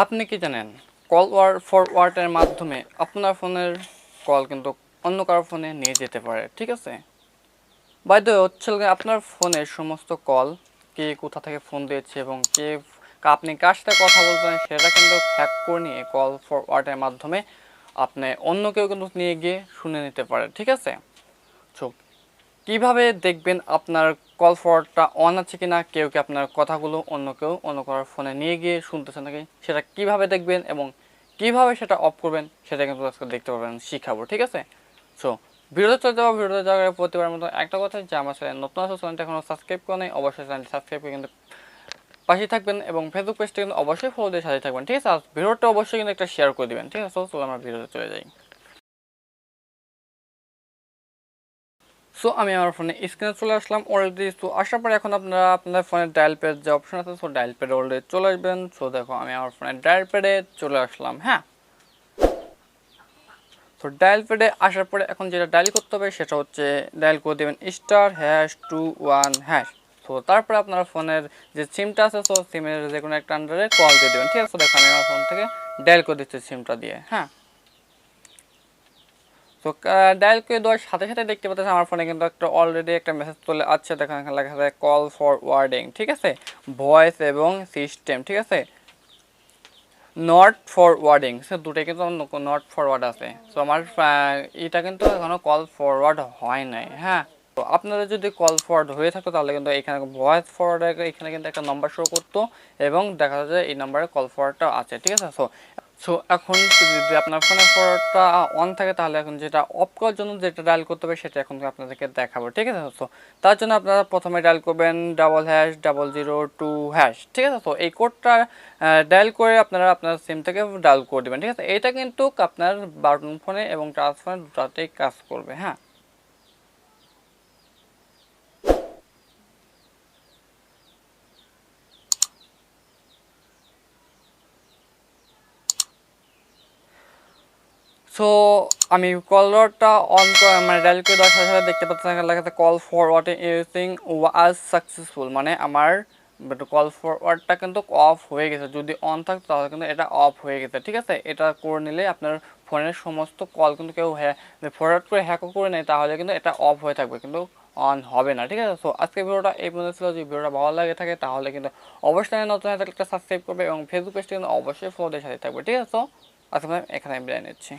আপনি কি জানেন কল ফরওয়ার্ডের মাধ্যমে আপনার ফোনের কল কিন্তু অন্য কারো ফোনে নিয়ে যেতে পারে, ঠিক আছে? বাই দ্য ওয়ে হচ্ছে আপনার ফোনের সমস্ত কল কে কোথা থেকে ফোন দিয়েছে এবং আপনি কার সাথে কথা বলছেন সেটা কিন্তু হ্যাক করে নিয়ে কল ফরওয়ার্ডের মাধ্যমে আপনি অন্য কেউ কিন্তু নিয়ে গিয়ে শুনে নিতে পারে, ঠিক আছে? সো কীভাবে দেখবেন আপনার কল ফরওয়ার্ডটা অন আছে কিনা, কেউ কি আপনার কথাগুলো অন্য কারোর ফোনে নিয়ে গিয়ে শুনতেছে নাকি সেটা কিভাবে দেখবেন এবং কিভাবে সেটা অফ করবেন সেটা কিন্তু আজকে দেখতে পারবেন, শিখাবো, ঠিক আছে? সো ভিডিওতে চলে যাবো। ভিডিওতে যাওয়ার প্রতিবার মতো একটা কথা যে আমার চ্যানেল নতুন আছে, চ্যানেলটা এখনও সাবস্ক্রাইব করে নেই, অবশ্যই চ্যানেলটি সাবস্ক্রাইব করে কিন্তু পাশেই থাকবেন এবং ফেসবুক পেজটা কিন্তু অবশ্যই ফলো দিয়ে সাথে থাকবেন, ঠিক আছে? আর ভিডিওটা অবশ্যই কিন্তু একটা শেয়ার করে দিবেন, ঠিক আছে? চলো আমরা ভিডিওতে চলে যাই। সো আমি আমার ফোনে স্ক্রিনে চলে আসলাম অলরেডি। সো আসার পরে এখন আপনারা আপনাদের ফোনের ডায়াল প্যাড যে অপশন আছে, সো ডায়াল প্যাডে অলরেডি চলে আসবেন। সো দেখো আমি আমার ফোনের ডায়াল প্যাডে চলে আসলাম। হ্যাঁ, তো ডায়াল প্যাডে আসার পরে এখন যেটা ডায়াল করতে হবে সেটা হচ্ছে ডায়াল করে দেবেন *#21#। সো তারপরে আপনার ফোনের যে সিমটা আছে, সো সিমের যে কোনো একটা আন্ডারে কল দিয়ে দেবেন, ঠিক আছে? দেখো আমি আমার ফোন থেকে ডায়াল করে দিচ্ছি সিমটা দিয়ে। হ্যাঁ, তো ডায়াল করে দেওয়ার সাথে সাথে দেখতে পাচ্ছেন আমার ফোনে কিন্তু একটা অলরেডি একটা মেসেজ চলে আসছে। দেখেন এখানে লেখা আছে কল ফরওয়ার্ডিং, ঠিক আছে? ভয়েস এবং সিস্টেম, ঠিক আছে? নট ফরওয়ার্ডিং, সো দুটোই কিন্তু নট ফরওয়ার্ড আছে। সো আমার এটা কিন্তু এখনও কল ফরওয়ার্ড হয় নাই। হ্যাঁ, তো আপনাদের যদি কল ফরওয়ার্ড হয়ে থাকতো তাহলে কিন্তু এখানে ভয়েস ফরওয়ার্ড এখানে কিন্তু একটা নাম্বার শো করতো এবং দেখা যায় এই নাম্বারে কল ফরওয়ার্ডটা আছে, ঠিক আছে? সো এখন যদি আপনার ফোনের ফরওয়ার্ডটা অন থাকে তাহলে এখন যেটা অফ করার জন্য যেটা ডায়াল করতে হবে সেটা এখন আপনাদেরকে দেখাবো, ঠিক আছে? সো তার জন্য আপনারা প্রথমে ডায়াল করবেন #0002#, ঠিক আছে? তো এই কোডটা ডায়াল করে আপনারা আপনার সিম থেকে ডায়াল করে দেবেন, ঠিক আছে? এটা কিন্তু আপনার বাটন ফোনে এবং টাচ ফোনে দুটাতেই কাজ করবে। হ্যাঁ, সো আমি কলরটা অন মানে ডায়াল করে দেওয়ার সাথে সাথে দেখতে পাচ্ছেন এখানে লেখা আছে call forward using was successful, মানে আমার কল ফরওয়ার্ডটা কিন্তু অফ হয়ে গেছে। যদি অন থাকতো তাহলে কিন্তু এটা অফ হয়ে গেছে, ঠিক আছে? এটা করে নিলে আপনার ফোনের সমস্ত কল কিন্তু কেউ ফরওয়ার্ড করে হ্যাকও করে নেয় তাহলে কিন্তু এটা অফ হয়ে থাকবে, কিন্তু অন হবে না, ঠিক আছে? সো আজকে ভিডিওটা এই পর্যন্ত ছিল। যদি ভিডিওটা ভালো লাগে থাকে তাহলে কিন্তু অবশ্যই নতুন একটা সাবস্ক্রাইব করবে এবং ফেসবুক পেজটা কিন্তু অবশ্যই ফলো দিয়ে সাথে থাকবে, ঠিক আছে? তো আজকে এখানে বিদায় নিচ্ছি।